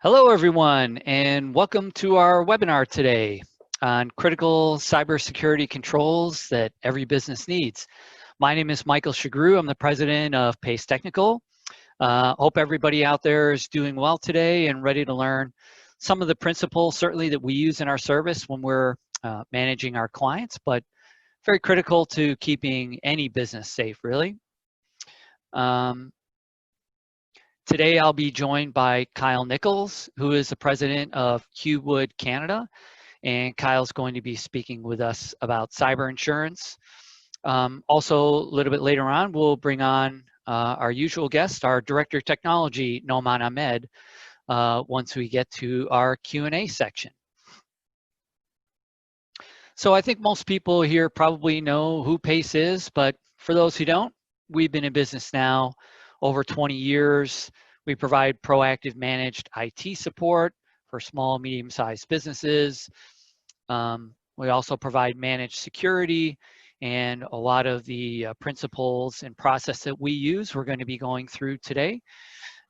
Hello, everyone, and welcome to our webinar today on critical cybersecurity controls that every business needs. My name is Michael Sugrue. I'm the president of PACE Technical. Hope everybody out there is doing well today and ready to learn some of the principles, certainly, that we use in our service when we're managing our clients, but very critical to keeping any business safe, really. Today, I'll be joined by Kyle Nichols, who is the president of Wood Canada, and Kyle's going to be speaking with us about cyber insurance. Also, a little bit later on, we'll bring on our usual guest, our Director of Technology, Noman Ahmed, once we get to our Q&A section. So I think most people here probably know who PACE is, but for those who don't, we've been in business now over 20 years. We provide proactive managed IT support for small, medium-sized businesses. We also provide managed security, and a lot of the principles and process that we use, we're going to be going through today.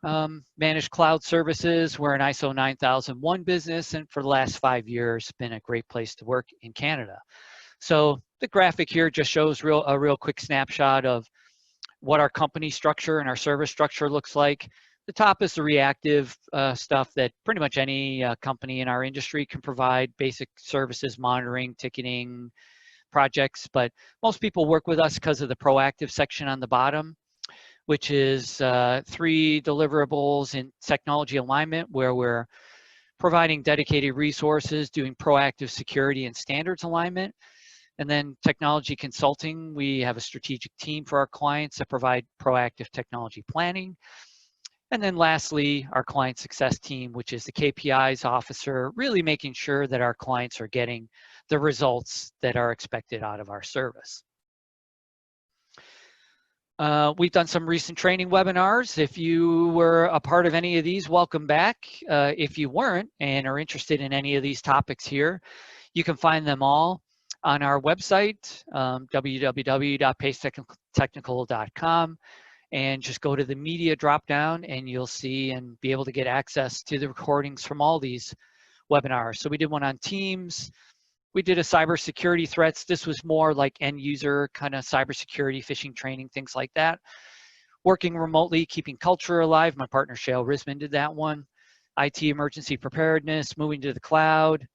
Managed cloud services, we're an ISO 9001 business, and for the last 5 years, been a great place to work in Canada. So the graphic here just shows a real quick snapshot of what our company structure and our service structure looks like. The top is the reactive stuff that pretty much any company in our industry can provide: basic services, monitoring, ticketing, projects. But most people work with us because of the proactive section on the bottom, which is 3 deliverables in technology alignment, where we're providing dedicated resources, doing proactive security and standards alignment. And then technology consulting, we have a strategic team for our clients that provide proactive technology planning. And then lastly, our client success team, which is the KPIs officer, really making sure that our clients are getting the results that are expected out of our service. We've done some recent training webinars. If you were a part of any of these, welcome back. If you weren't and are interested in any of these topics here, you can find them all on our website, www.pacetechnical.com, and just go to the media drop-down and you'll see and be able to get access to the recordings from all these webinars. So we did one on Teams. We did a cybersecurity threats. This was more like end user kind of cybersecurity, phishing training, things like that. Working remotely, keeping culture alive. My partner, Shale Risman, did that one. IT emergency preparedness, moving to the cloud,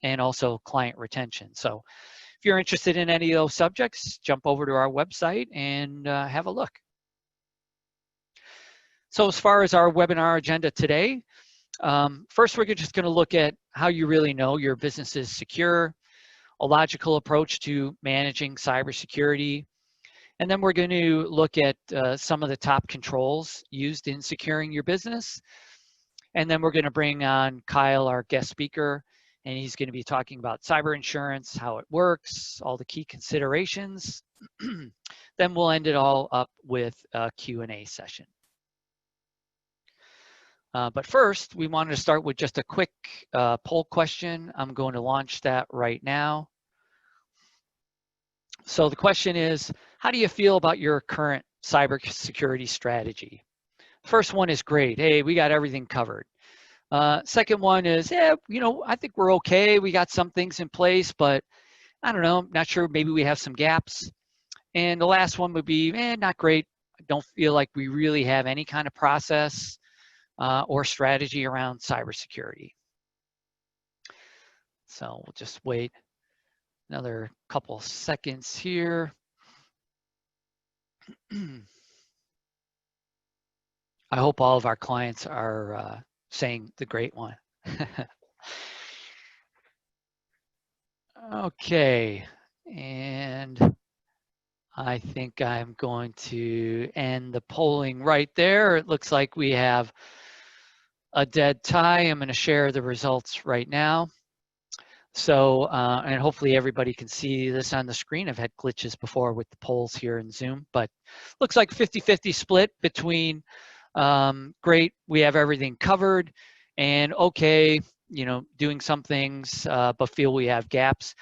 and also client retention. So if you're interested in any of those subjects, jump over to our website and have a look. So as far as our webinar agenda today, first we're just going to look at how you really know your business is secure, a logical approach to managing cybersecurity, and then we're going to look at some of the top controls used in securing your business. And then we're going to bring on Kyle, our guest speaker, and he's going to be talking about cyber insurance, how it works, all the key considerations. Then we'll end it all up with a Q&A session. But first, we wanted to start with just a quick poll question. I'm going to launch that right now. So the question is, how do you feel about your current cybersecurity strategy? First one is great. Hey, we got everything covered. Second one is, yeah, you know, I think we're okay. We got some things in place, but I don't know, I'm not sure, maybe we have some gaps. And the last one would be, not great. I don't feel like we really have any kind of process or strategy around cybersecurity. So we'll just wait another couple seconds here. I hope all of our clients are saying the great one. Okay, and I think I'm going to end the polling right there. It looks like we have a dead tie. I'm going to share the results right now. So, and hopefully everybody can see this on the screen. I've had glitches before with the polls here in Zoom, but looks like 50-50 split between great, we have everything covered, and okay, you know, doing some things, but feel we have gaps.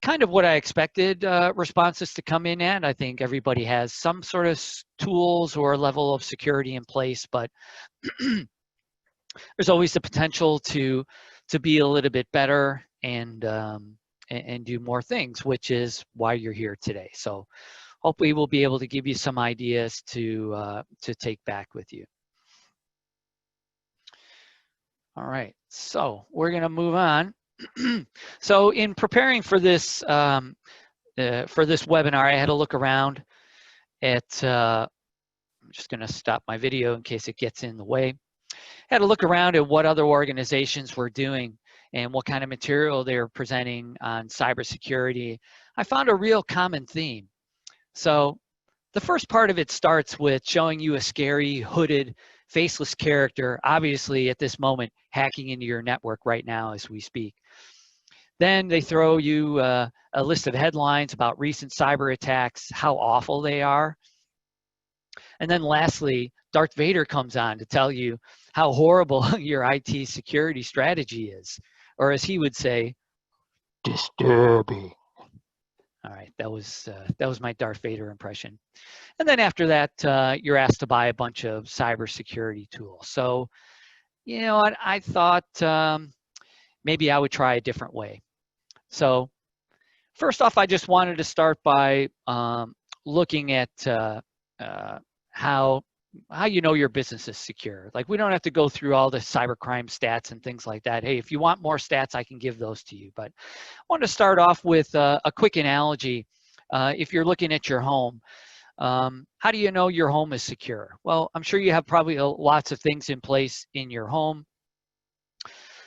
Kind of what I expected responses to come in at. I think everybody has some sort of tools or level of security in place, but there's always the potential to be a little bit better and do more things, which is why you're here today. So hopefully we'll be able to give you some ideas to take back with you. All right, so we're going to move on. So in preparing for this webinar, I had to look around at. I'm just going to stop my video in case it gets in the way. Had to look around at what other organizations were doing and what kind of material they were presenting on cybersecurity. I found a real common theme. So the first part of it starts with showing you a scary, hooded, faceless character, obviously at this moment hacking into your network right now as we speak. Then they throw you a list of headlines about recent cyber attacks, how awful they are. And then lastly, Darth Vader comes on to tell you how horrible your IT security strategy is, or as he would say, disturbing. All right, that was my Darth Vader impression. And then after that, you're asked to buy a bunch of cybersecurity tools. So, you know what, I thought maybe I would try a different way. So first off, I just wanted to start by looking at how you know your business is secure. Like, we don't have to go through all the cybercrime stats and things like that. Hey, if you want more stats, I can give those to you. But I want to start off with a quick analogy. If you're looking at your home, how do you know your home is secure? Well, I'm sure you have probably lots of things in place in your home.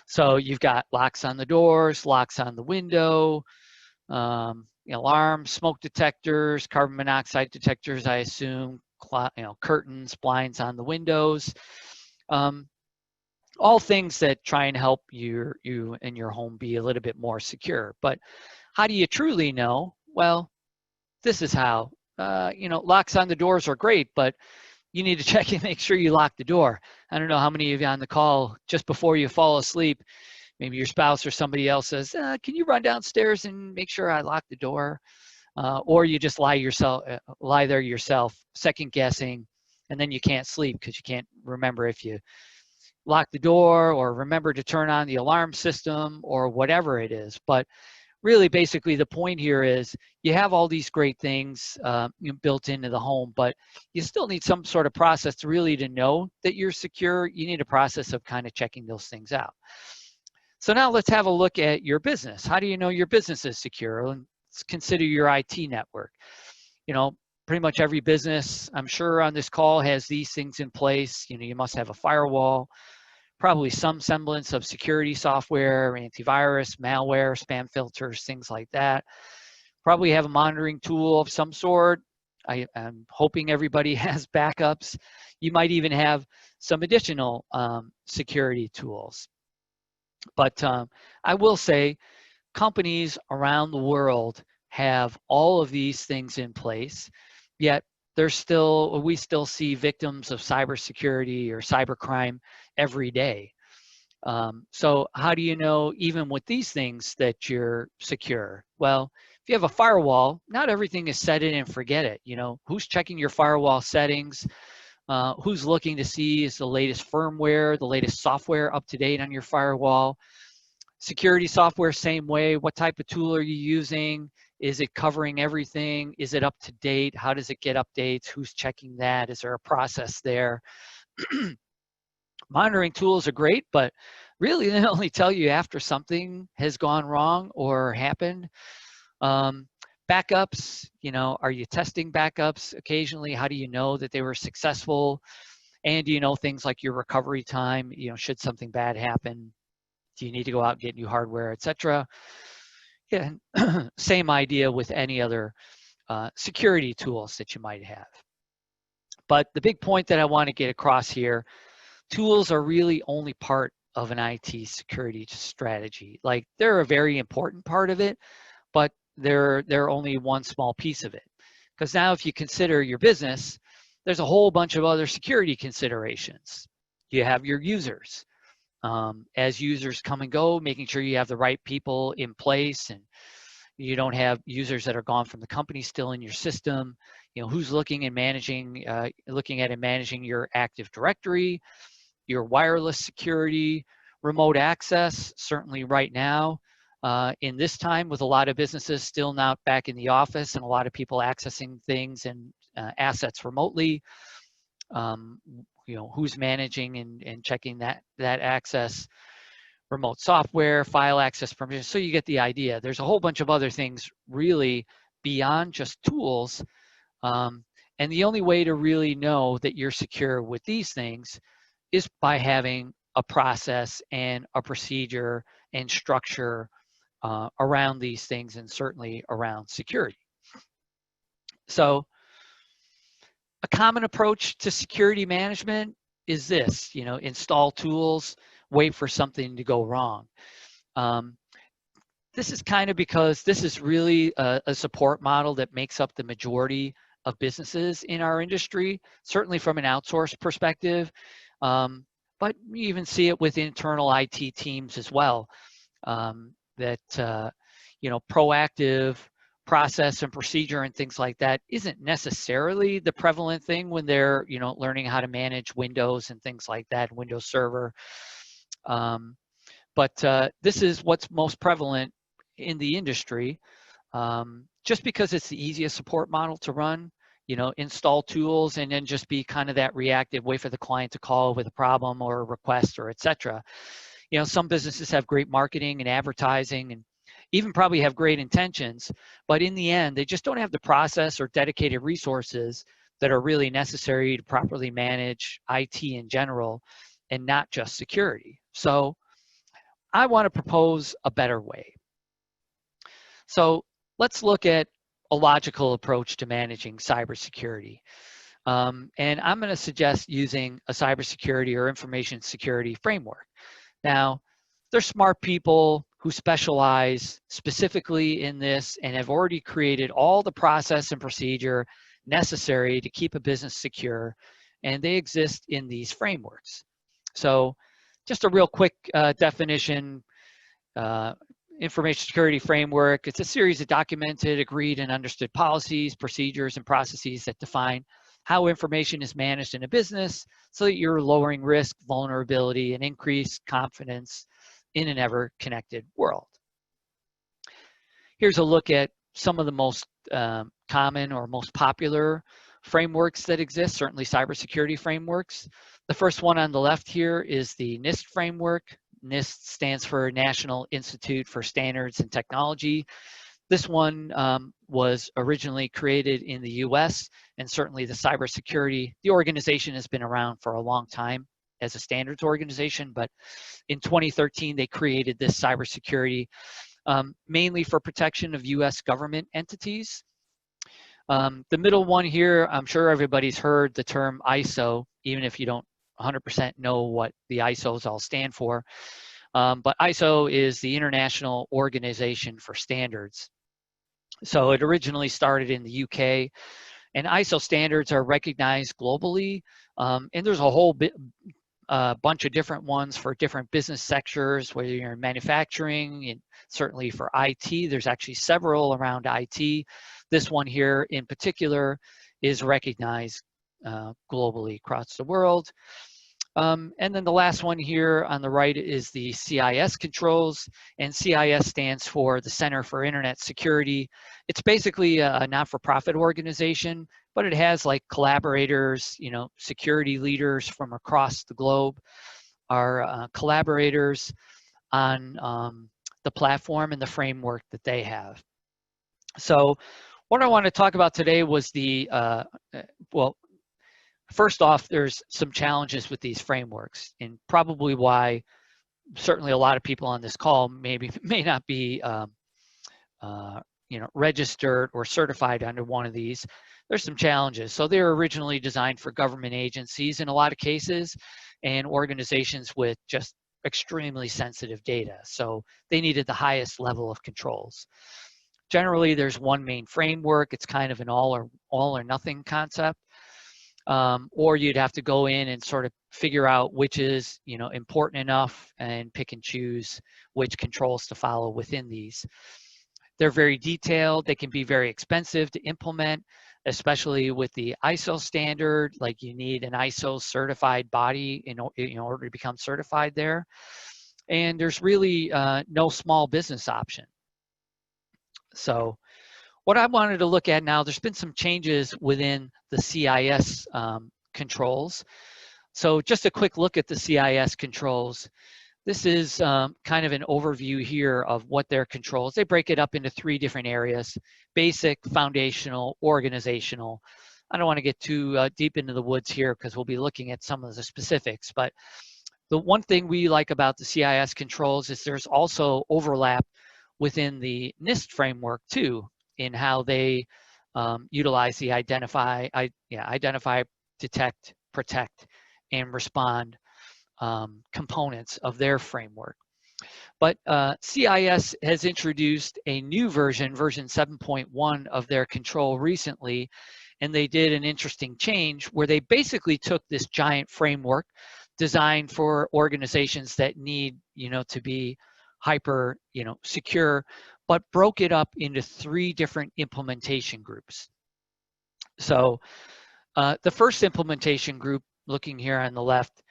So you've got locks on the doors, locks on the window, alarms, smoke detectors, carbon monoxide detectors, I assume, curtains, blinds on the windows, all things that try and help you and your home be a little bit more secure. But how do you truly know? Well, this is how. Locks on the doors are great, but you need to check and make sure you lock the door. I don't know how many of you on the call, just before you fall asleep, maybe your spouse or somebody else says, can you run downstairs and make sure I lock the door? Or you just lie there yourself, second guessing, and then you can't sleep because you can't remember if you lock the door or remember to turn on the alarm system or whatever it is. But really, basically, the point here is you have all these great things built into the home, but you still need some sort of process to know that you're secure. You need a process of kind of checking those things out. So now let's have a look at your business. How do you know your business is secure? And let's consider your IT network. Pretty much every business, I'm sure, on this call has these things in place. You must have a firewall, probably some semblance of security software, antivirus, malware, spam filters, things like that. Probably have a monitoring tool of some sort. I'm hoping everybody has backups. You might even have some additional security tools. But I will say companies around the world have all of these things in place, yet we still see victims of cybersecurity or cybercrime every day. So how do you know, even with these things, that you're secure? Well, if you have a firewall, not everything is set it and forget it. Who's checking your firewall settings? Who's looking to see is the latest firmware, the latest software up to date on your firewall? Security software, same way. What type of tool are you using? Is it covering everything? Is it up to date? How does it get updates? Who's checking that? Is there a process there? Monitoring tools are great, but really they only tell you after something has gone wrong or happened. Backups, are you testing backups occasionally? How do you know that they were successful? And do you know things like your recovery time? Should something bad happen, do you need to go out and get new hardware, etc.? Yeah, same idea with any other security tools that you might have. But the big point that I want to get across here, tools are really only part of an IT security strategy. Like, they're a very important part of it, but they're only one small piece of it. Because now if you consider your business, there's a whole bunch of other security considerations. You have your users. As users come and go, making sure you have the right people in place and you don't have users that are gone from the company still in your system. Who's looking at and managing your Active Directory? your wireless security, remote access, certainly right now. In this time, with a lot of businesses still not back in the office and a lot of people accessing things and assets remotely, who's managing and checking that access, remote software, file access permission. So you get the idea. There's a whole bunch of other things really beyond just tools. And the only way to really know that you're secure with these things is by having a process and a procedure and structure around these things, and certainly around security. So a common approach to security management is this, install tools, wait for something to go wrong. This is kind of because this is really a support model that makes up the majority of businesses in our industry, certainly from an outsourced perspective, but you even see it with internal IT teams as well, that proactive process and procedure and things like that isn't necessarily the prevalent thing when they're learning how to manage Windows and things like that, Windows Server. But this is what's most prevalent in the industry, just because it's the easiest support model to run. Install tools and then just be kind of that reactive, wait for the client to call with a problem or a request or etc. Some businesses have great marketing and advertising and even probably have great intentions, but in the end, they just don't have the process or dedicated resources that are really necessary to properly manage IT in general and not just security. So I want to propose a better way. So let's look at a logical approach to managing cybersecurity. And I'm going to suggest using a cybersecurity or information security framework. Now, there's smart people who specialize specifically in this and have already created all the process and procedure necessary to keep a business secure, and they exist in these frameworks. So just a real quick definition. Information security framework, it's a series of documented, agreed, and understood policies, procedures, and processes that define how information is managed in a business so that you're lowering risk, vulnerability, and increased confidence in an ever-connected world. Here's a look at some of the most common or most popular frameworks that exist, certainly cybersecurity frameworks. The first one on the left here is the NIST framework. NIST stands for National Institute for Standards and Technology. This one was originally created in the US, and certainly the organization has been around for a long time as a standards organization, but in 2013 they created this cybersecurity mainly for protection of US government entities. The middle one here, I'm sure everybody's heard the term ISO, even if you don't 100% know what the ISOs all stand for. But ISO is the International Organization for Standards. So it originally started in the UK, and ISO standards are recognized globally. And there's a whole bunch of different ones for different business sectors, whether you're in manufacturing, and certainly for IT, there's actually several around IT. This one here in particular is recognized globally across the world. And then the last one here on the right is the CIS Controls, and CIS stands for the Center for Internet Security. It's basically a not-for-profit organization, but it has like collaborators, security leaders from across the globe are collaborators on the platform and the framework that they have. So what I want to talk about today was first off, there's some challenges with these frameworks, and probably why certainly a lot of people on this call may not be registered or certified under one of these. There's some challenges. So they're originally designed for government agencies in a lot of cases and organizations with just extremely sensitive data. So they needed the highest level of controls. Generally, there's one main framework. It's kind of an all or nothing concept. Or you'd have to go in and sort of figure out which is important enough and pick and choose which controls to follow within these. They're very detailed. They can be very expensive to implement, especially with the ISO standard. Like you need an ISO certified body in order to become certified there. And there's really no small business option. So what I wanted to look at now, there's been some changes within the CIS controls. So just a quick look at the CIS controls. This is kind of an overview here of what their controls. They break it up into 3 different areas: basic, foundational, organizational. I don't want to get too deep into the woods here because we'll be looking at some of the specifics. But the one thing we like about the CIS controls is there's also overlap within the NIST framework too, in how they utilize the identify, detect, protect, and respond components of their framework. But CIS has introduced a new version 7.1 of their control recently, and they did an interesting change where they basically took this giant framework designed for organizations that need, to be hyper, secure, but broke it up into 3 different implementation groups. So the first implementation group, looking here on the left,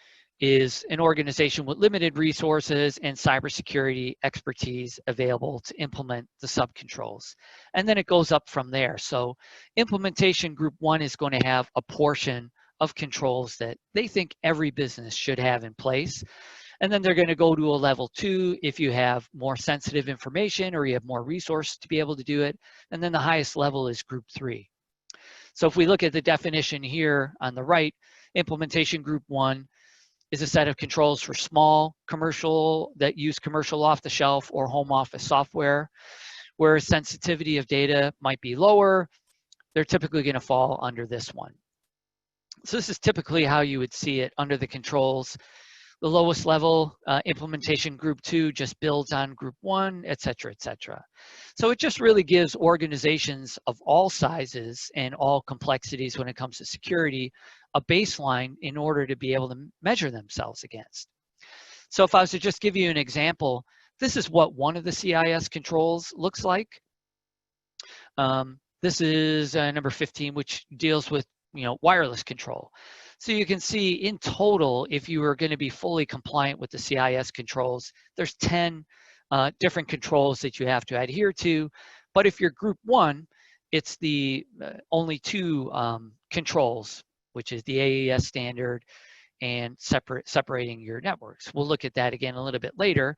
is an organization with limited resources and cybersecurity expertise available to implement the subcontrols. And then it goes up from there. So implementation group 1 is going to have a portion of controls that they think every business should have in place. And then they're going to go to a level 2 if you have more sensitive information or you have more resources to be able to do it. And then the highest level is group 3. So if we look at the definition here on the right, implementation group 1 is a set of controls for small commercial that use commercial off-the-shelf or home office software, where sensitivity of data might be lower. They're typically going to fall under this one. So this is typically how you would see it under the controls. The lowest level, implementation group 2, just builds on group 1, et cetera, et cetera. So it just really gives organizations of all sizes and all complexities when it comes to security a baseline in order to be able to measure themselves against. So if I was to just give you an example, this is what one of the CIS controls looks like. This is number 15, which deals with wireless control. So you can see in total, if you are going to be fully compliant with the CIS controls, there's 10 different controls that you have to adhere to. But if you're group 1, it's the only 2 controls, which is the AES standard and separating your networks. We'll look at that again a little bit later.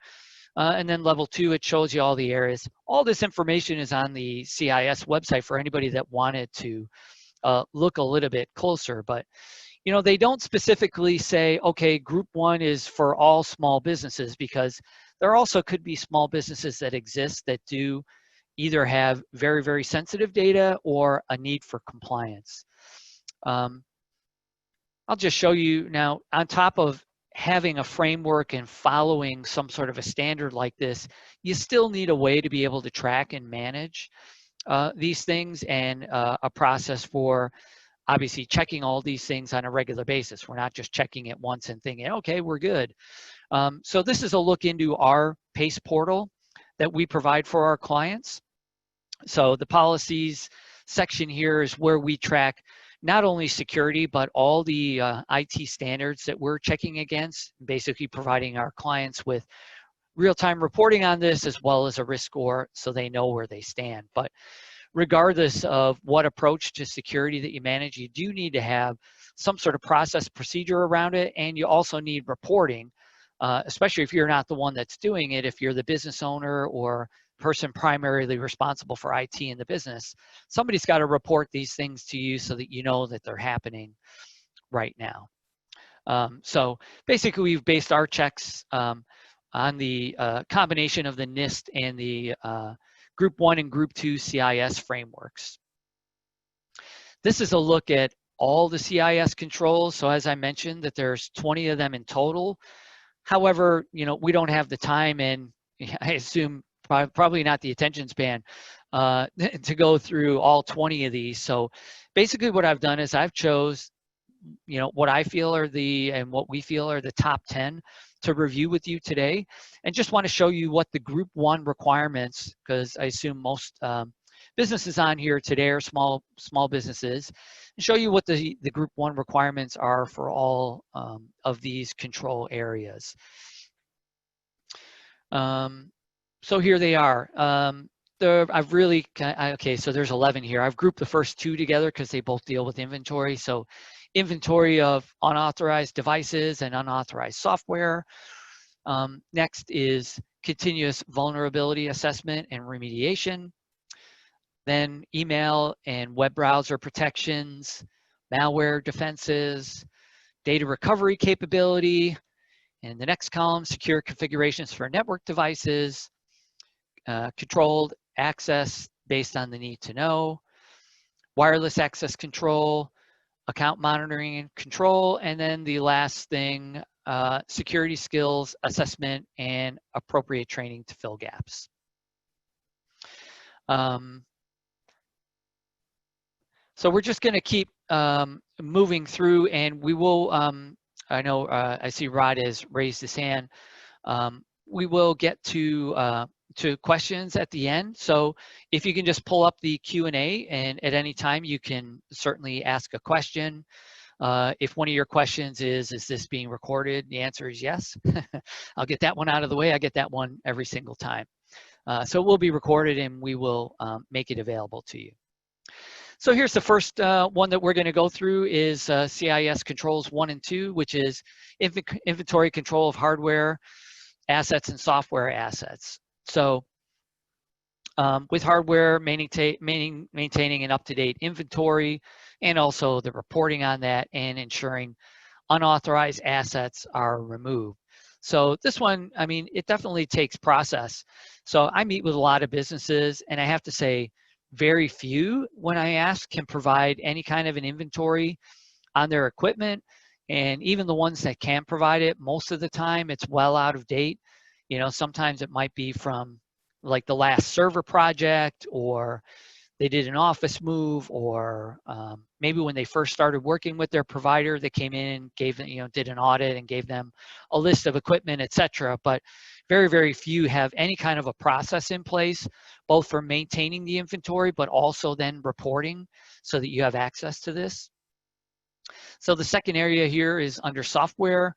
And then level 2, it shows you all the areas. All this information is on the CIS website for anybody that wanted to look a little bit closer. But they don't specifically say, okay, group 1 is for all small businesses, because there also could be small businesses that exist that do either have very, very sensitive data or a need for compliance. I'll just show you now, on top of having a framework and following some sort of a standard like this, you still need a way to be able to track and manage these things, and a process for obviously checking all these things on a regular basis. We're not just checking it once and thinking, okay, we're good. So this is a look into our PACE portal that we provide for our clients. So the policies section here is where we track not only security, but all the IT standards that we're checking against, basically providing our clients with real-time reporting on this, as well as a risk score so they know where they stand. But regardless of what approach to security that you manage, you do need to have some sort of process procedure around it, and you also need reporting, especially if you're not the one that's doing it. If you're the business owner or person primarily responsible for IT in the business, somebody's got to report these things to you so that you know that they're happening right now. So basically, we've based our checks on the combination of the NIST and the Group 1 and Group 2 CIS frameworks. This is a look at all the CIS controls. So as I mentioned, that there's 20 of them in total. However, we don't have the time, and I assume probably not the attention span to go through all 20 of these. So basically what I've done is I've chose, what I feel are and what we feel are the top 10 to review with you today, and just want to show you what the Group 1 requirements, because I assume most businesses on here today are small businesses, and show you what the Group 1 requirements are for all of these control areas. So here they are. I've really, okay, so there's 11 here. I've grouped the first 2 together because they both deal with inventory. So inventory of unauthorized devices and unauthorized software. Next is continuous vulnerability assessment and remediation. Then email and web browser protections, malware defenses, data recovery capability. And the next column, secure configurations for network devices, controlled access based on the need to know, wireless access control, account monitoring and control, and then the last thing, security skills assessment and appropriate training to fill gaps. So we're just going to keep moving through, and we will, I know I see Rod has raised his hand. We will get to questions at the end. So if you can just pull up the Q&A, and at any time you can certainly ask a question. If one of your questions is this being recorded? The answer is yes. I'll get that one out of the way. I get that one every single time. So it will be recorded, and we will make it available to you. So here's the first one that we're going to go through is CIS Controls 1 and 2, which is inventory control of hardware assets and software assets. So with hardware, maintaining an up-to-date inventory, and also the reporting on that, and ensuring unauthorized assets are removed. So this one, I mean, it definitely takes process. So I meet with a lot of businesses, and I have to say, very few, when I ask, can provide any kind of an inventory on their equipment. And even the ones that can provide it, most of the time it's well out of date. You know, sometimes it might be from like the last server project, or they did an office move, or maybe when they first started working with their provider, they came in and gave them, you know, did an audit and gave them a list of equipment, etc. But very, very few have any kind of a process in place, both for maintaining the inventory, but also then reporting so that you have access to this. So the second area here is under software,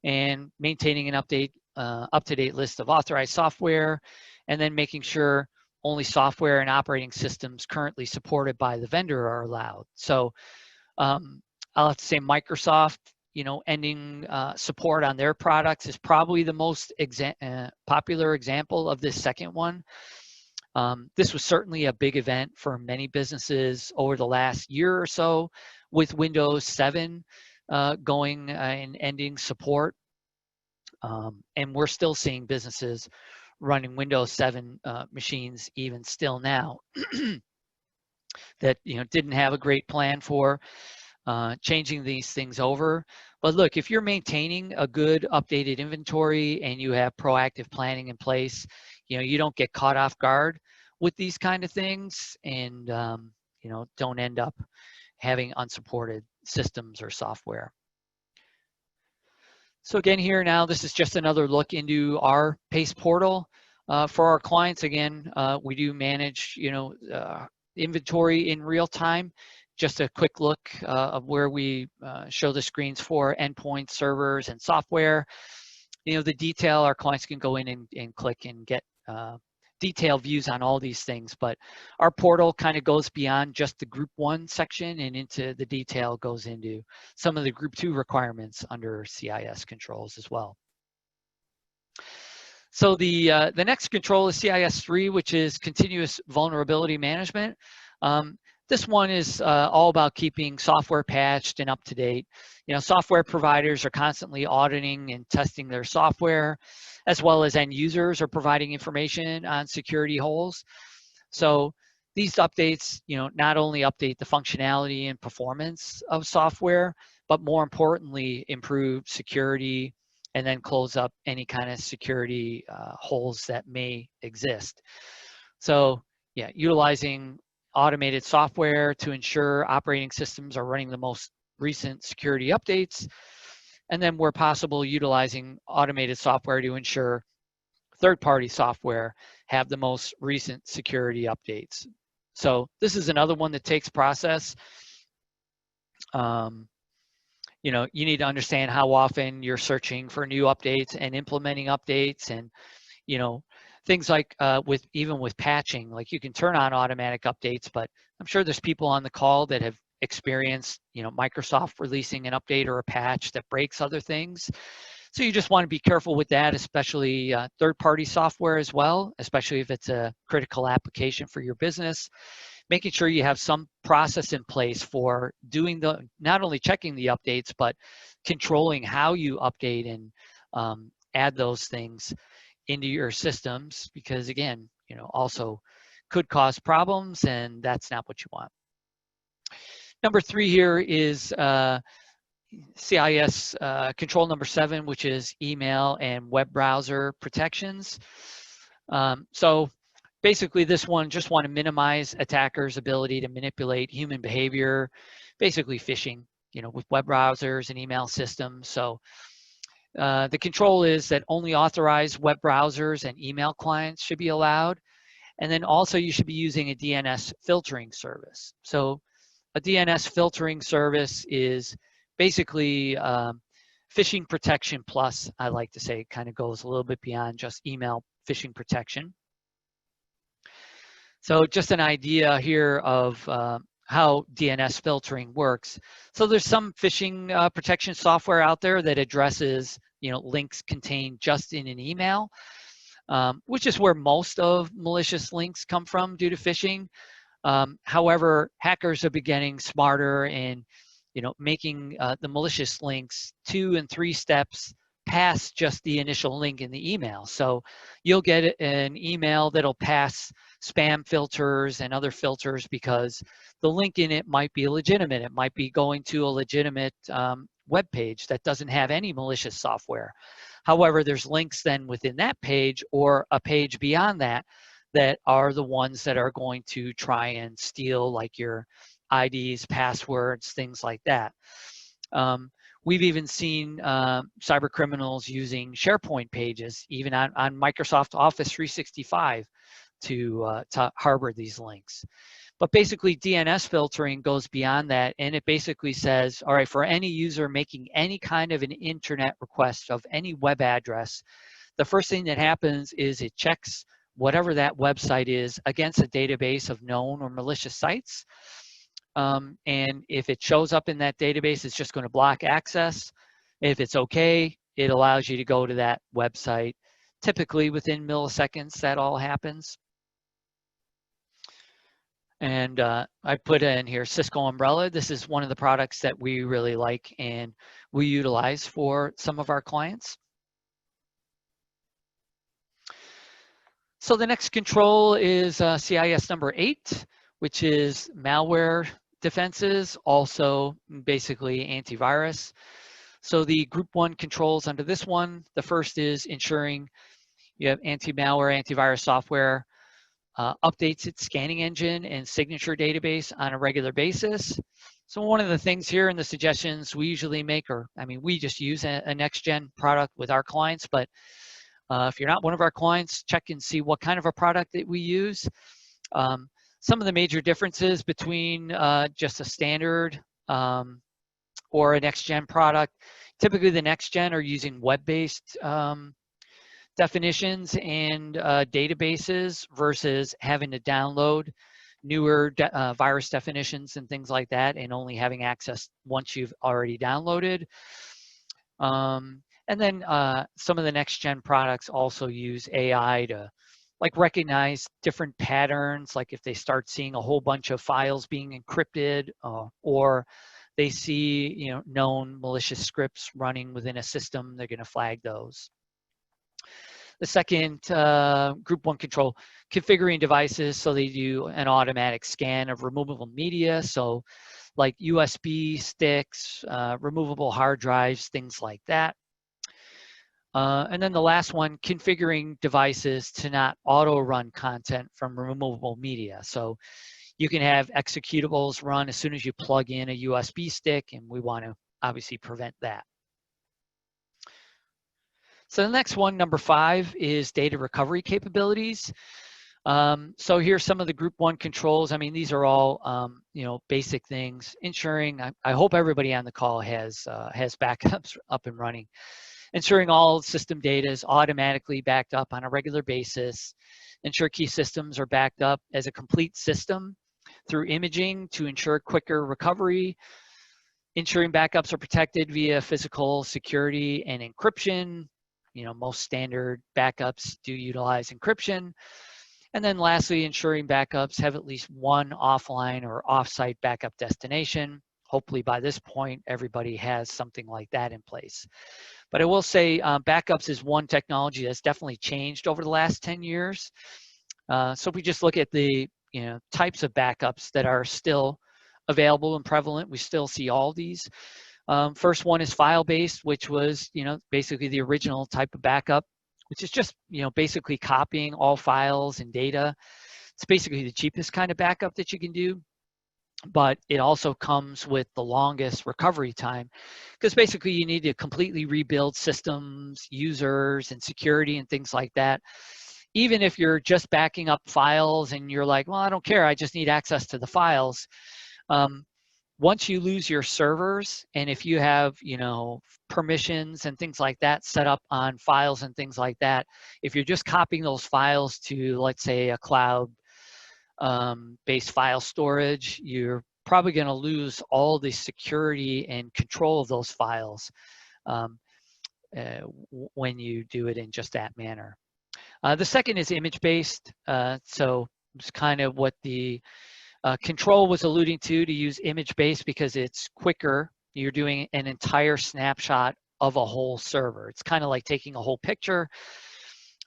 and maintaining an up-to-date list of authorized software, and then making sure only software and operating systems currently supported by the vendor are allowed. So I'll have to say Microsoft, you know, ending support on their products is probably the most popular example of this second one. This was certainly a big event for many businesses over the last year or so, with Windows 7 going and ending support. And we're still seeing businesses running Windows 7 machines even still now that, you know, didn't have a great plan for changing these things over. But look, if you're maintaining a good updated inventory and you have proactive planning in place, you know, you don't get caught off guard with these kind of things, and you know, don't end up having unsupported systems or software. So again, here now, this is just another look into our PACE portal. For our clients, again, we do manage, you know, inventory in real time. Just a quick look of where we show the screens for endpoints, servers, and software. You know, the detail, our clients can go in and click and get detailed views on all these things. But our portal kind of goes beyond just the Group 1 section, and into the detail goes into some of the Group 2 requirements under CIS controls as well. So the next control is CIS 3, which is continuous vulnerability management. This one is all about keeping software patched and up to date. You know, software providers are constantly auditing and testing their software, as well as end users are providing information on security holes. So these updates, you know, not only update the functionality and performance of software, but more importantly, improve security and then close up any kind of security holes that may exist. So yeah, utilizing automated software to ensure operating systems are running the most recent security updates, and then where possible, utilizing automated software to ensure third-party software have the most recent security updates. So this is another one that takes process. You know, you need to understand how often you're searching for new updates and implementing updates, and you know, things like even with patching, like you can turn on automatic updates, but I'm sure there's people on the call that have experienced, you know, Microsoft releasing an update or a patch that breaks other things. So you just want to be careful with that, especially third-party software as well, especially if it's a critical application for your business. Making sure you have some process in place for doing not only checking the updates, but controlling how you update and add those things into your systems, because again, you know, also could cause problems, and that's not what you want. Number 3 here is CIS control number 7, which is email and web browser protections. So basically this one just want to minimize attackers' ability to manipulate human behavior, basically phishing, you know, with web browsers and email systems. So the control is that only authorized web browsers and email clients should be allowed. And then also you should be using a DNS filtering service. So a DNS filtering service is basically phishing protection plus, I like to say, kind of goes a little bit beyond just email phishing protection. So just an idea here of how DNS filtering works. So there's some phishing protection software out there that addresses, you know, links contained just in an email, which is where most of malicious links come from due to phishing. However, hackers are getting smarter and, you know, making the malicious links 2 and 3 steps past just the initial link in the email. So you'll get an email that'll pass spam filters and other filters because the link in it might be legitimate. It might be going to a legitimate web page that doesn't have any malicious software. However, there's links then within that page or a page beyond that that are the ones that are going to try and steal, like your IDs, passwords, things like that. We've even seen cyber criminals using SharePoint pages, even on Microsoft Office 365, to harbor these links. But basically, DNS filtering goes beyond that, and it basically says, all right, for any user making any kind of an internet request of any web address, the first thing that happens is it checks whatever that website is against a database of known or malicious sites. And if it shows up in that database, it's just going to block access. If it's okay, it allows you to go to that website. Typically within milliseconds, that all happens. And I put in here Cisco Umbrella. This is one of the products that we really like and we utilize for some of our clients. So the next control is CIS number 8, which is malware defenses, also basically antivirus. So the group 1 controls under this one, the first is ensuring you have anti-malware, antivirus software, updates its scanning engine and signature database on a regular basis. So one of the things here in the suggestions we usually make, or I mean, we just use a next-gen product with our clients, but if you're not one of our clients, check and see what kind of a product that we use. Some of the major differences between just a standard or a next-gen product, typically the next-gen are using web-based definitions and databases versus having to download newer virus definitions and things like that and only having access once you've already downloaded. And then some of the next-gen products also use AI to like recognize different patterns, like if they start seeing a whole bunch of files being encrypted or they see, you know, known malicious scripts running within a system, they're going to flag those. The second group 1 control, configuring devices so they do an automatic scan of removable media. So like USB sticks, removable hard drives, things like that. And then the last one, configuring devices to not auto-run content from removable media. So you can have executables run as soon as you plug in a USB stick, and we want to obviously prevent that. So the next one, number 5, is data recovery capabilities. So here's some of the group 1 controls. I mean, these are all, you know, basic things. Ensuring, I hope everybody on the call has backups up and running. Ensuring all system data is automatically backed up on a regular basis. Ensure key systems are backed up as a complete system through imaging to ensure quicker recovery. Ensuring backups are protected via physical security and encryption. You know, most standard backups do utilize encryption. And then lastly, ensuring backups have at least one offline or offsite backup destination. Hopefully by this point, everybody has something like that in place. But I will say backups is one technology that's definitely changed over the last 10 years. So if we just look at the types of backups that are still available and prevalent, we still see all these. First one is file-based, which was basically the original type of backup, which is just basically copying all files and data. It's basically the cheapest kind of backup that you can do, but it also comes with the longest recovery time, because basically you need to completely rebuild systems, users, and security and things like that. Even if you're just backing up files and you're like, well, I don't care, I just need access to the files. Once you lose your servers, and if you have permissions and things like that set up on files and things like that, if you're just copying those files to, let's say, a cloud based file storage, you're probably going to lose all the security and control of those files when you do it in just that manner. The second is image-based. So it's kind of what the control was alluding to use image-based, because it's quicker. You're doing an entire snapshot of a whole server. It's kind of like taking a whole picture.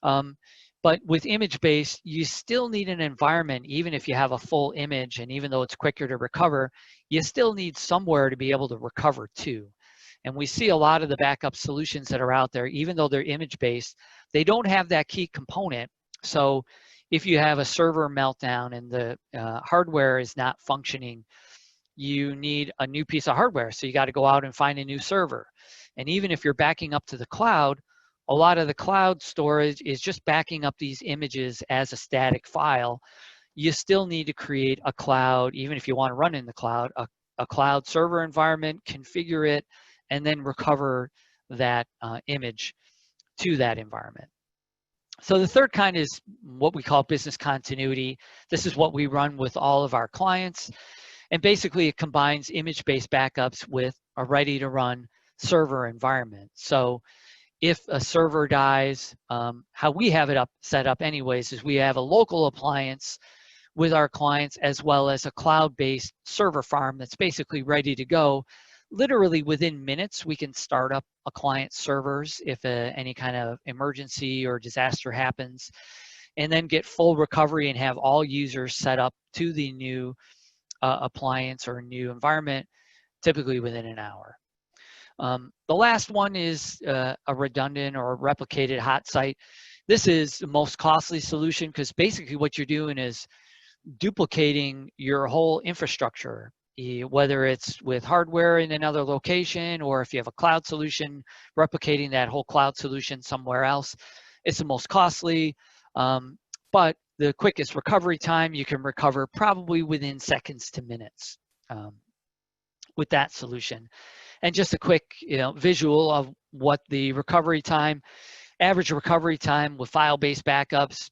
But with image-based, you still need an environment, even if you have a full image, and even though it's quicker to recover, you still need somewhere to be able to recover to. And we see a lot of the backup solutions that are out there, even though they're image-based, they don't have that key component. So if you have a server meltdown and the hardware is not functioning, you need a new piece of hardware. So you got to go out and find a new server. And even if you're backing up to the cloud, a lot of the cloud storage is just backing up these images as a static file. You still need to create a cloud, even if you want to run in the cloud, a cloud server environment, configure it, and then recover that image to that environment. So the third kind is what we call business continuity. This is what we run with all of our clients. And basically it combines image-based backups with a ready-to-run server environment. So if a server dies, how we have it set up anyways is we have a local appliance with our clients, as well as a cloud-based server farm that's basically ready to go. Literally within minutes, we can start up a client's servers if any kind of emergency or disaster happens, and then get full recovery and have all users set up to the new appliance or new environment, typically within an hour. The last one is a redundant or replicated hot site. This is the most costly solution, because basically what you're doing is duplicating your whole infrastructure, whether it's with hardware in another location, or if you have a cloud solution, replicating that whole cloud solution somewhere else. It's the most costly, but the quickest recovery time. You can recover probably within seconds to minutes with that solution. And just a quick visual of what the recovery time, average recovery time with file-based backups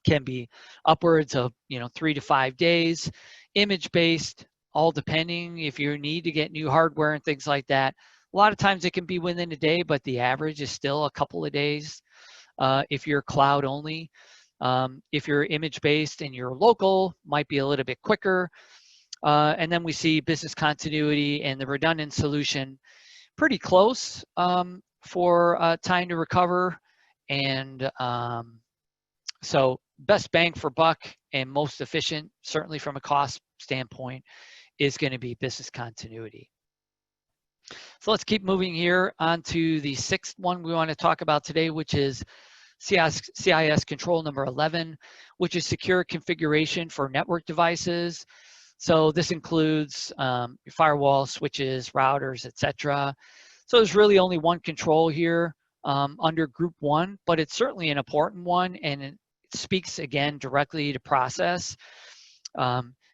can be upwards of 3 to 5 days. Image-based, all depending if you need to get new hardware and things like that. A lot of times it can be within a day, but the average is still a couple of days if you're cloud only. If you're image-based and you're local, might be a little bit quicker. And then we see business continuity and the redundant solution pretty close for time to recover. And so best bang for buck and most efficient, certainly from a cost standpoint, is going to be business continuity. So let's keep moving here on to the sixth one we want to talk about today, which is CIS control number 11, which is secure configuration for network devices. So this includes your firewall, switches, routers, etc. So there's really only one control here under group 1, but it's certainly an important one, and it's speaks again directly to process.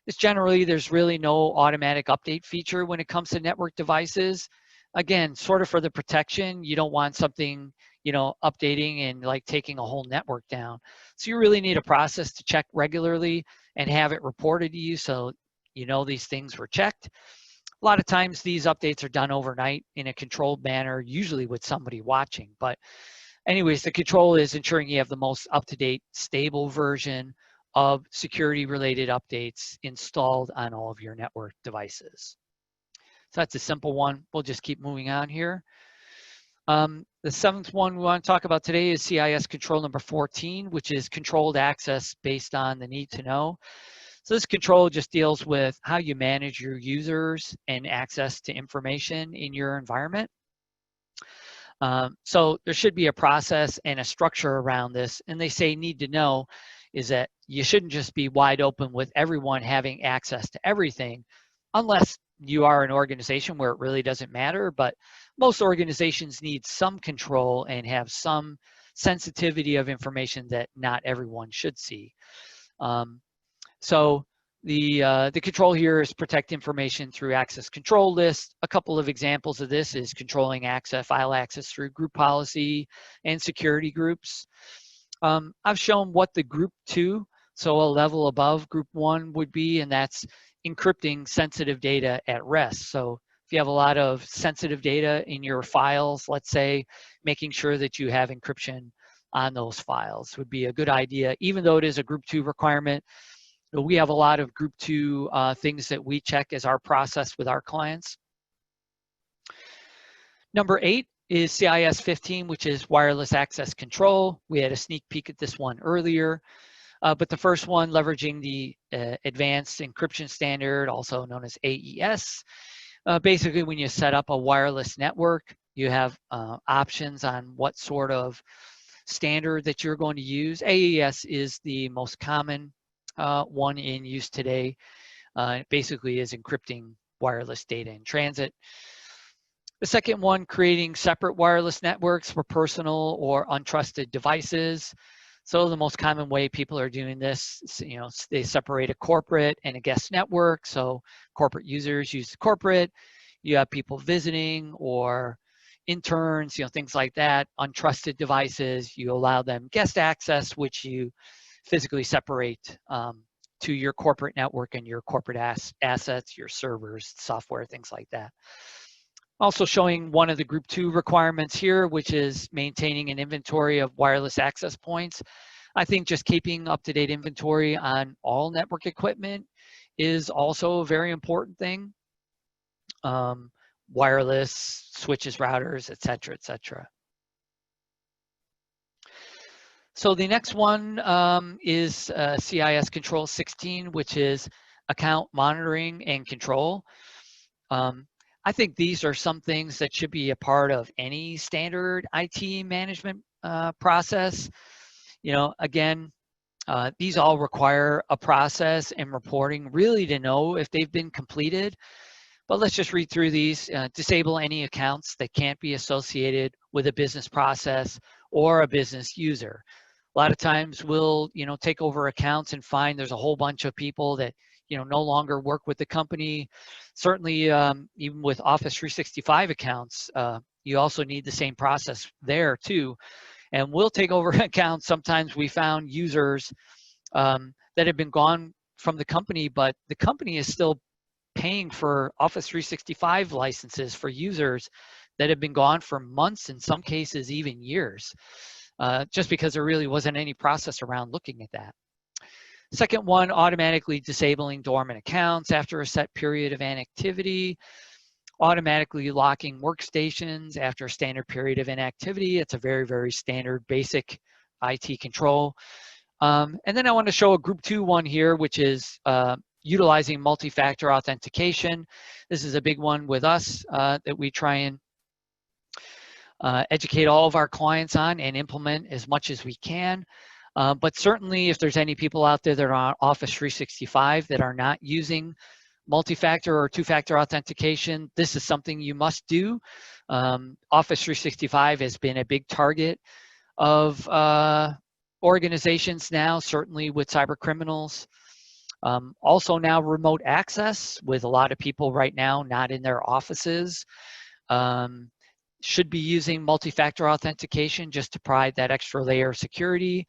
It's generally, there's really no automatic update feature when it comes to network devices. Again, sort of for the protection, you don't want something, updating and like taking a whole network down. So you really need a process to check regularly and have it reported to you so you know these things were checked. A lot of times these updates are done overnight in a controlled manner, usually with somebody watching. But anyways, the control is ensuring you have the most up-to-date, stable version of security-related updates installed on all of your network devices. So that's a simple one. We'll just keep moving on here. The seventh one we want to talk about today is CIS control number 14, which is controlled access based on the need to know. So this control just deals with how you manage your users and access to information in your environment. So there should be a process and a structure around this. And they say need to know is that you shouldn't just be wide open with everyone having access to everything, unless you are an organization where it really doesn't matter. But most organizations need some control and have some sensitivity of information that not everyone should see. So the control here is protect information through access control lists. A couple of examples of this is controlling access, file access through group policy and security groups. I've shown what the group 2, so a level above group 1 would be, and that's encrypting sensitive data at rest. So if you have a lot of sensitive data in your files, let's say, making sure that you have encryption on those files would be a good idea, even though it is a group 2 requirement. We have a lot of group 2 things that we check as our process with our clients. Number 8 is CIS 15, which is wireless access control. We had a sneak peek at this one earlier, but the first one, leveraging the advanced encryption standard, also known as AES. Basically, when you set up a wireless network, you have options on what sort of standard that you're going to use. AES is the most common one in use today. It basically is encrypting wireless data in transit. The second one, creating separate wireless networks for personal or untrusted devices. So the most common way people are doing this, they separate a corporate and a guest network. So corporate users use the corporate. You have people visiting or interns, things like that. Untrusted devices, you allow them guest access, which you physically separate to your corporate network and your corporate assets, your servers, software, things like that. Also showing one of the group 2 requirements here, which is maintaining an inventory of wireless access points. I think just keeping up-to-date inventory on all network equipment is also a very important thing. Wireless, switches, routers, et cetera, et cetera. So the next one is CIS Control 16, which is account monitoring and control. I think these are some things that should be a part of any standard IT management process. Again, these all require a process and reporting really to know if they've been completed. But let's just read through these. Disable any accounts that can't be associated with a business process or a business user. A lot of times we'll, take over accounts and find there's a whole bunch of people that, no longer work with the company. Certainly, even with Office 365 accounts, you also need the same process there too. And we'll take over accounts. Sometimes we found users that have been gone from the company, but the company is still paying for Office 365 licenses for users that have been gone for months, in some cases even years, just because there really wasn't any process around looking at that. Second one, automatically disabling dormant accounts after a set period of inactivity, automatically locking workstations after a standard period of inactivity. It's a very, very standard basic IT control. And then I want to show a group 2 one here, which is utilizing multi-factor authentication. This is a big one with us that we try and educate all of our clients on and implement as much as we can. But certainly if there's any people out there that are on Office 365 that are not using multi-factor or 2-factor authentication, this is something you must do. Office 365 has been a big target of organizations now, certainly with cyber criminals. Also now remote access with a lot of people right now not in their offices. Should be using multi-factor authentication just to provide that extra layer of security.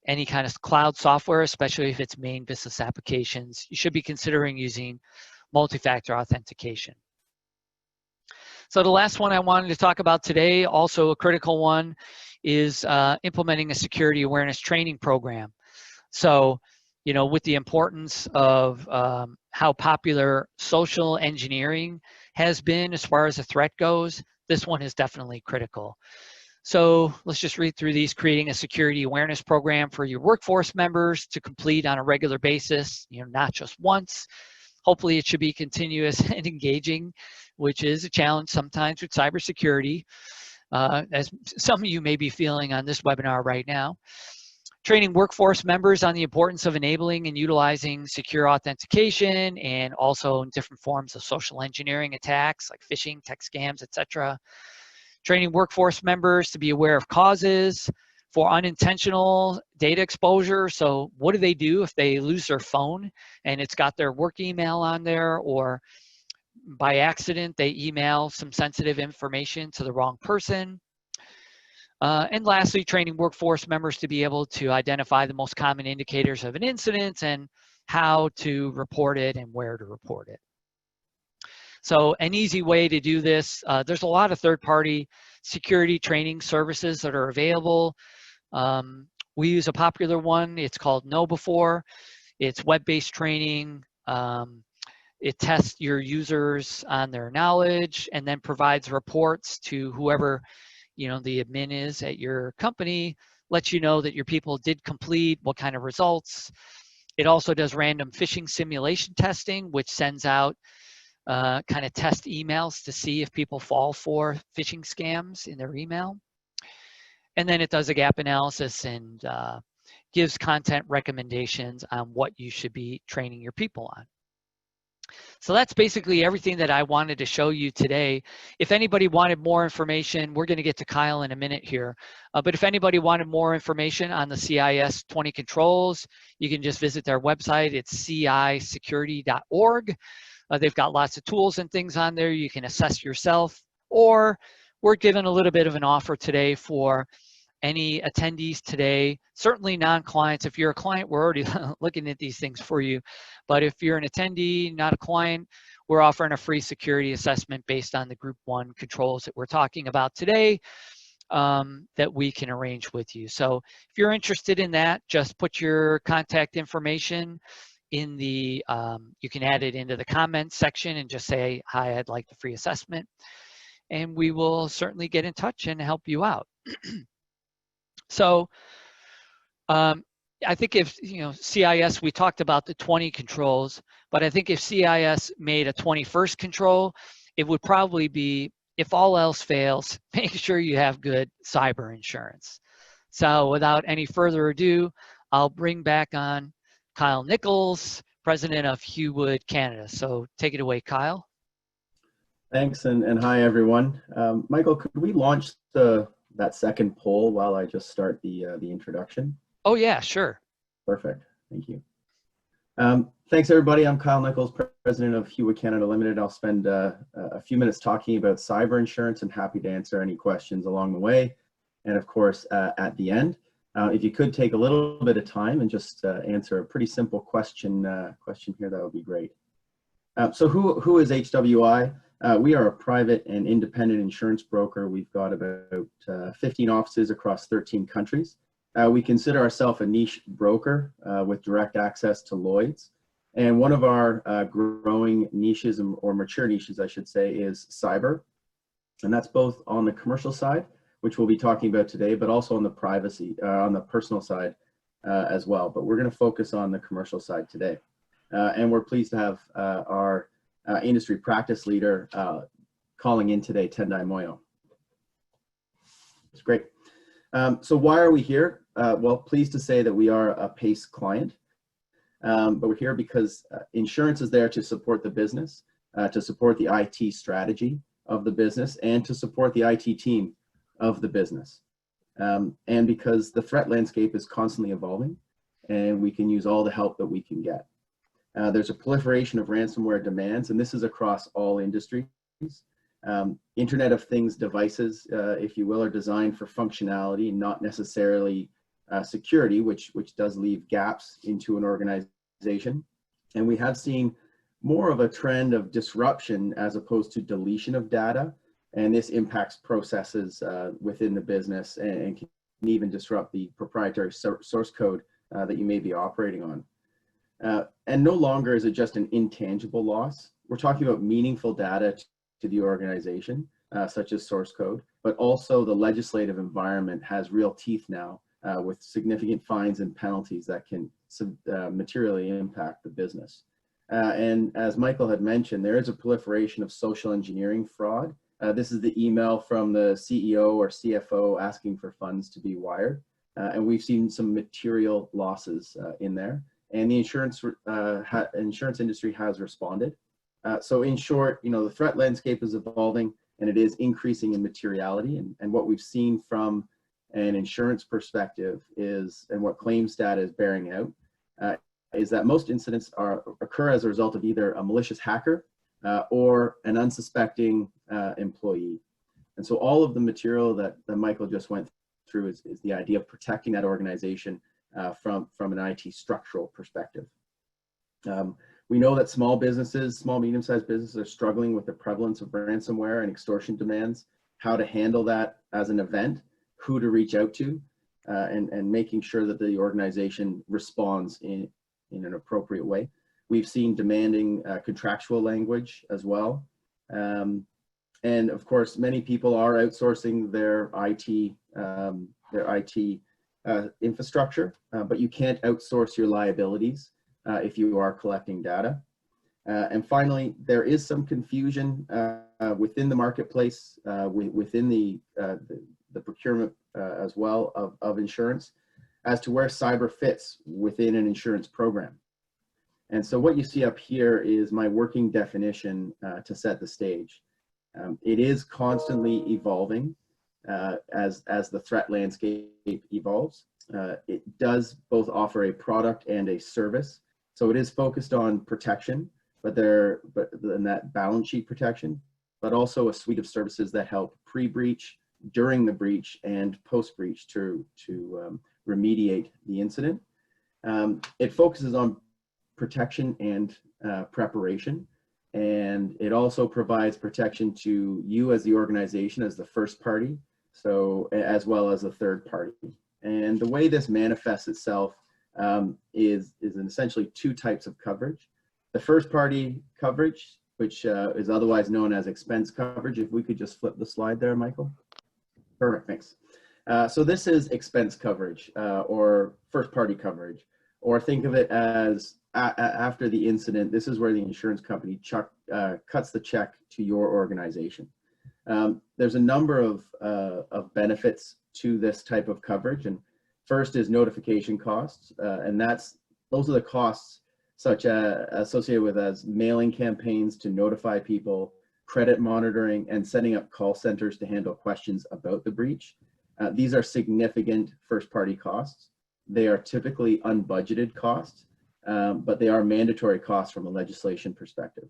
Any kind of cloud software, especially if it's main business applications, you should be considering using multi-factor authentication. So the last one I wanted to talk about today, also a critical one, is implementing a security awareness training program. So, you know, with the importance of how popular social engineering has been as far as a threat goes, this one is definitely critical. So let's just read through these. Creating a security awareness program for your workforce members to complete on a regular basis, you know, not just once. Hopefully it should be continuous and engaging, which is a challenge sometimes with cybersecurity, as some of you may be feeling on this webinar right now. Training workforce members on the importance of enabling and utilizing secure authentication, and also in different forms of social engineering attacks like phishing, text scams, etc. Training workforce members to be aware of causes for unintentional data exposure. So what do they do if they lose their phone and it's got their work email on there, or by accident they email some sensitive information to the wrong person? And lastly, training workforce members to be able to identify the most common indicators of an incident and how to report it and where to report it. So an easy way to do this, there's a lot of third-party security training services that are available. We use a popular one. It's called KnowBe4. It's web-based training. It tests your users on their knowledge and then provides reports to whoever, you know, the admin is at your company, lets you know that your people did complete, what kind of results. It also does random phishing simulation testing, which sends out kind of test emails to see if people fall for phishing scams in their email. And then it does a gap analysis and gives content recommendations on what you should be training your people on. So that's basically everything that I wanted to show you today. If anybody wanted more information, we're going to get to Kyle in a minute here. But if anybody wanted more information on the CIS 20 controls, you can just visit their website. It's cisecurity.org. They've got lots of tools and things on there you can assess yourself. Or we're giving a little bit of an offer today for any attendees today, certainly non-clients. If you're a client, we're already looking at these things for you. But if you're an attendee, not a client, we're offering a free security assessment based on the Group 1 controls that we're talking about today that we can arrange with you. So if you're interested in that, just put your contact information in the, you can add it into the comments section and just say, hi, I'd like the free assessment. And we will certainly get in touch and help you out. So I think if, you know, CIS, we talked about the 20 controls, but I think if CIS made a 21st control, it would probably be, if all else fails, make sure you have good cyber insurance. So without any further ado, I'll bring back on Kyle Nichols, president of Hewwood Canada. So take it away, Kyle. Thanks, and hi, everyone. Michael, could we launch that second poll while I just start the introduction? Oh yeah, sure. Perfect, thank you. Thanks everybody, I'm Kyle Nichols, president of Hewwood Canada Limited. I'll spend a few minutes talking about cyber insurance and happy to answer any questions along the way. And of course, at the end, if you could take a little bit of time and just answer a pretty simple question here, that would be great. So who is HWI? We are a private and independent insurance broker. We've got about 15 offices across 13 countries. We consider ourselves a niche broker with direct access to Lloyd's. And one of our growing niches, or mature niches, I should say, is cyber. And that's both on the commercial side, which we'll be talking about today, but also on the on the personal side as well. But we're going to focus on the commercial side today. And we're pleased to have our industry practice leader calling in today, Tendai Moyo. It's great. So why are we here? Well, pleased to say that we are a PACE client, but we're here because insurance is there to support the business, to support the IT strategy of the business, and to support the IT team of the business. and because the threat landscape is constantly evolving, and we can use all the help that we can get. There's a proliferation of ransomware demands, and this is across all industries. Internet of Things devices, if you will, are designed for functionality, not necessarily security, which does leave gaps into an organization. And we have seen more of a trend of disruption as opposed to deletion of data. And this impacts processes within the business and can even disrupt the proprietary source code that you may be operating on. And no longer is it just an intangible loss. We're talking about meaningful data to the organization, such as source code, but also the legislative environment has real teeth now with significant fines and penalties that can materially impact the business. And as Michael had mentioned, there is a proliferation of social engineering fraud. This is the email from the CEO or CFO asking for funds to be wired. And we've seen some material losses in there. And the insurance industry has responded. So in short, the threat landscape is evolving and it is increasing in materiality. And what we've seen from an insurance perspective is, and what claims data is bearing out, is that most incidents occur as a result of either a malicious hacker or an unsuspecting employee. And so all of the material that Michael just went through is the idea of protecting that organization from an IT structural perspective. We know that small businesses, small, medium-sized businesses are struggling with the prevalence of ransomware and extortion demands, how to handle that as an event, who to reach out to, and making sure that the organization responds in an appropriate way. We've seen demanding contractual language as well. And of course, many people are outsourcing their IT infrastructure, but you can't outsource your liabilities if you are collecting data. And finally, there is some confusion within the marketplace, within the procurement as well of insurance, as to where cyber fits within an insurance program. And so what you see up here is my working definition to set the stage. It is constantly evolving as the threat landscape evolves. It does both offer a product and a service. So it is focused on protection, but in that balance sheet protection, but also a suite of services that help pre-breach, during the breach, and post-breach to remediate the incident. It focuses on protection and preparation, and it also provides protection to you as the organization as the first party, so as well as a third party. And the way this manifests itself is in essentially two types of coverage. The first party coverage, which is otherwise known as expense coverage. If we could just flip the slide there, Michael. Perfect, thanks. So this is expense coverage or first party coverage, or think of it as after the incident, this is where the insurance company cuts the check to your organization. There's a number of benefits to this type of coverage, and first is notification costs, and those are the costs such as associated with as mailing campaigns to notify people, credit monitoring, and setting up call centers to handle questions about the breach. These are significant first-party costs. They are typically unbudgeted costs, but they are mandatory costs from a legislation perspective.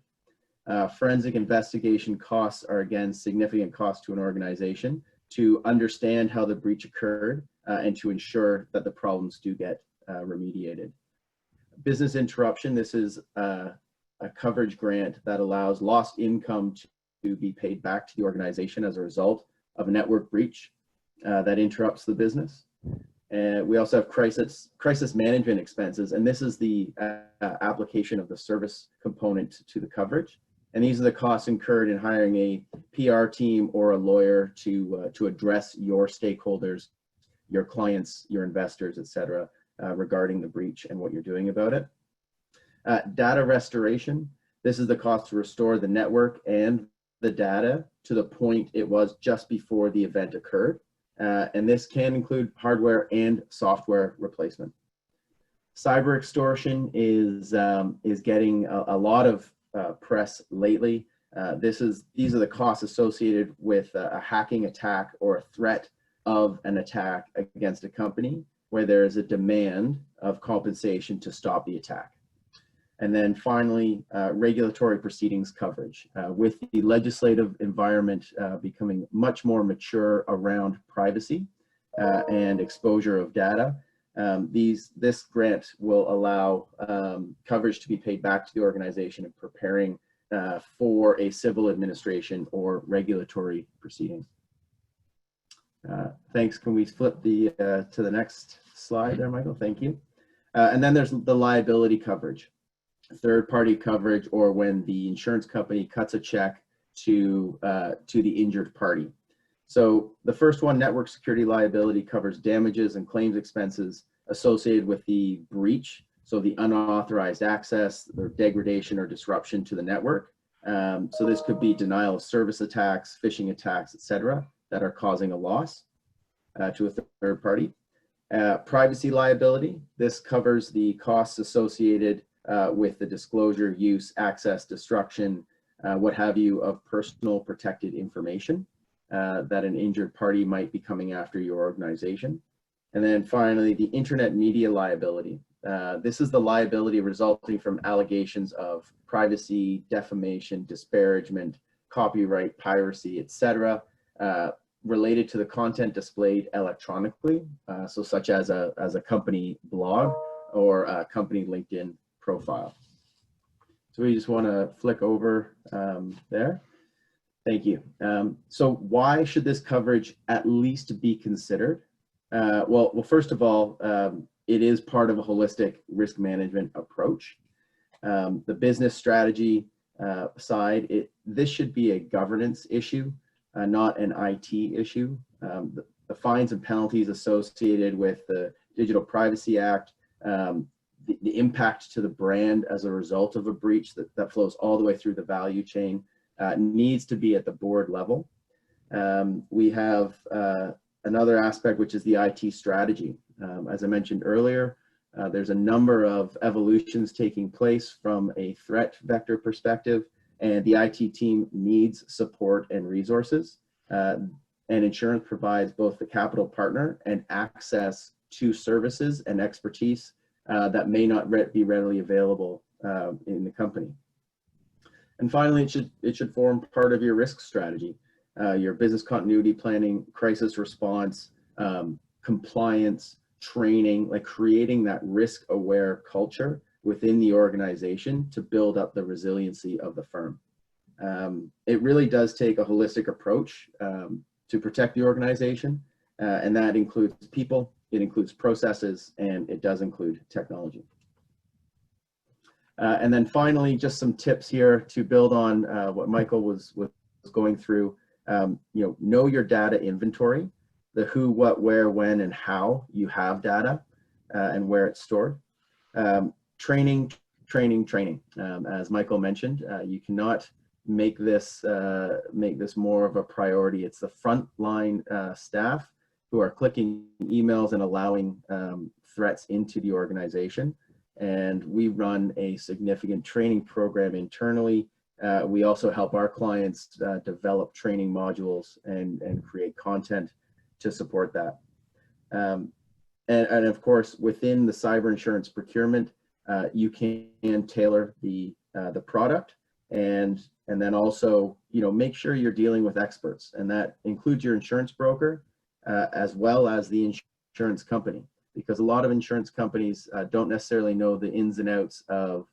Forensic investigation costs are, again, significant costs to an organization to understand how the breach occurred and to ensure that the problems do get remediated. Business interruption, this is a coverage grant that allows lost income to be paid back to the organization as a result of a network breach that interrupts the business. And we also have crisis management expenses, and this is the application of the service component to the coverage. And these are the costs incurred in hiring a PR team or a lawyer to address your stakeholders, your clients, your investors, et cetera, regarding the breach and what you're doing about it. Data restoration, this is the cost to restore the network and the data to the point it was just before the event occurred. And this can include hardware and software replacement. Cyber extortion is getting a lot of press lately. These are the costs associated with a hacking attack or a threat of an attack against a company where there is a demand of compensation to stop the attack. And then finally, regulatory proceedings coverage. With the legislative environment becoming much more mature around privacy and exposure of data, this grant will allow coverage to be paid back to the organization in preparing for a civil administration or regulatory proceedings. Thanks. Can we flip to the next slide there, Michael? Thank you. And then there's the liability coverage, third-party coverage, or when the insurance company cuts a check to the injured party. So the first one, network security liability, covers damages and claims expenses associated with the breach, so the unauthorized access or degradation or disruption to the network. So this could be denial of service attacks, phishing attacks, etc., that are causing a loss to a third party. Privacy liability, this covers the costs associated with the disclosure, use, access, destruction, what have you, of personal protected information that an injured party might be coming after your organization. And then finally, the internet media liability. This is the liability resulting from allegations of privacy, defamation, disparagement, copyright, piracy, etc., related to the content displayed electronically, so such as a company blog or a company LinkedIn profile. So we just want to flick over there. Thank you. So why should this coverage at least be considered? Well, first of all, it is part of a holistic risk management approach. The business strategy side, this should be a governance issue, not an IT issue. The fines and penalties associated with the Digital Privacy Act, the impact to the brand as a result of a breach that flows all the way through the value chain needs to be at the board level. We have another aspect, which is the IT strategy. As I mentioned earlier, there's a number of evolutions taking place from a threat vector perspective, and the IT team needs support and resources. And insurance provides both the capital partner and access to services and expertise that may not be readily available in the company. And finally, it should form part of your risk strategy, your business continuity planning, crisis response, compliance, training, like creating that risk-aware culture within the organization to build up the resiliency of the firm. It really does take a holistic approach to protect the organization, and that includes people, it includes processes, and it does include technology. And then finally, just some tips here to build on what Michael was going through. Know your data inventory, the who, what, where, when, and how you have data and where it's stored. Training. As Michael mentioned, you cannot make this more of a priority. It's the frontline staff who are clicking emails and allowing threats into the organization. And we run a significant training program internally. We also help our clients develop training modules and create content to support that. And of course, within the cyber insurance procurement, you can tailor the product, and then also make sure you're dealing with experts, and that includes your insurance broker as well as the insurance company, because a lot of insurance companies don't necessarily know the ins and outs of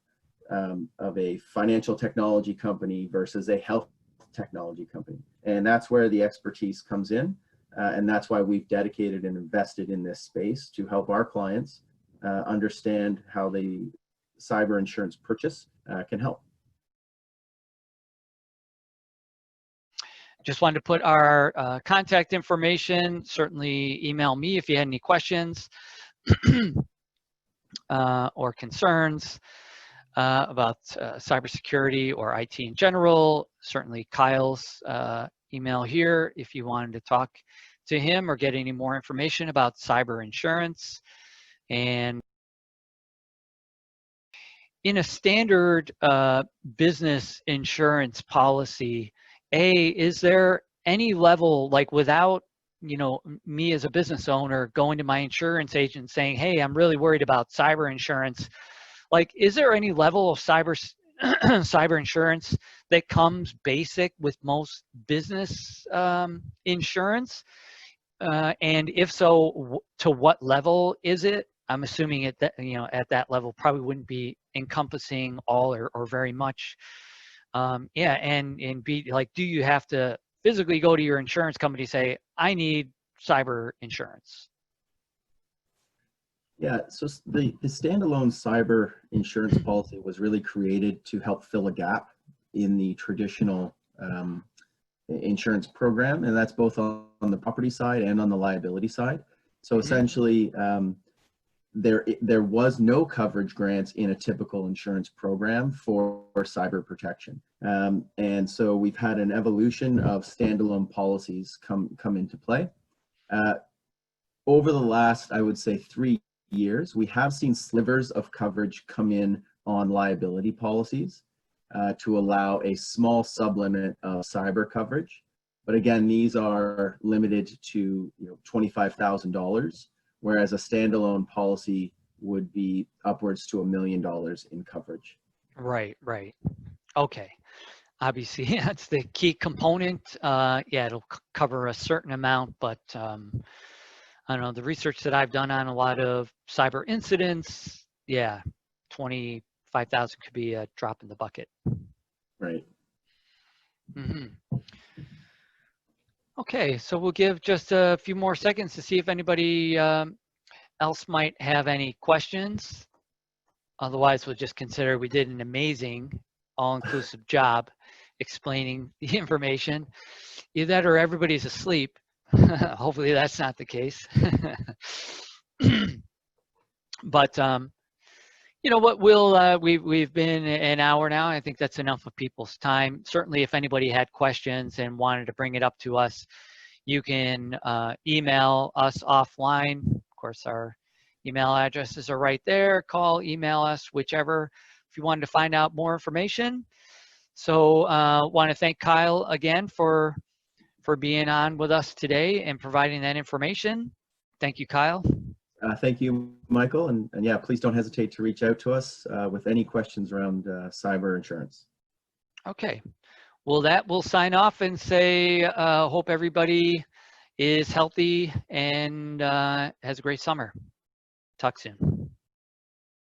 a financial technology company versus a health technology company. And that's where the expertise comes in. And that's why we've dedicated and invested in this space to help our clients understand how the cyber insurance purchase can help. Just wanted to put our contact information. Certainly email me if you had any questions or concerns about cybersecurity or IT in general. Certainly Kyle's email here if you wanted to talk to him or get any more information about cyber insurance. And in a standard business insurance policy, is there any level, like without you know, me as a business owner going to my insurance agent saying, hey, I'm really worried about cyber insurance. Like, is there any level of cyber insurance that comes basic with most business insurance? And if so, to what level is it? I'm assuming at that, you know, at that level probably wouldn't be encompassing all or very much. Yeah, and be like, do you have to physically go to your insurance company and say, I need cyber insurance? Yeah, so the standalone cyber insurance policy was really created to help fill a gap in the traditional insurance program, and that's both on the property side and on the liability side. So essentially, there was no coverage grants in a typical insurance program for cyber protection. And so we've had an evolution of standalone policies come into play. Over the last, I would say, 3 years, we have seen slivers of coverage come in on liability policies to allow a small sublimit of cyber coverage. But again, these are limited to $25,000, whereas a standalone policy would be upwards to $1 million in coverage. Right, right. Okay. Obviously, that's the key component. Yeah, it'll cover a certain amount, but I don't know, the research that I've done on a lot of cyber incidents, yeah, 25,000 could be a drop in the bucket. Right. Okay, so we'll give just a few more seconds to see if anybody else might have any questions. Otherwise, we'll just consider we did an amazing all-inclusive job explaining the information. Either that or everybody's asleep. Hopefully that's not the case. But you know what, we've been an hour now. I think that's enough of people's time. Certainly if anybody had questions and wanted to bring it up to us, you can email us offline. Of course, our email addresses are right there. Call, email us, whichever, if you wanted to find out more information. So want to thank Kyle again for being on with us today and providing that information. Thank you, Kyle. Thank you, Michael. And yeah, please don't hesitate to reach out to us with any questions around cyber insurance. Okay. Well, that will sign off and say, hope everybody is healthy and has a great summer. Talk soon.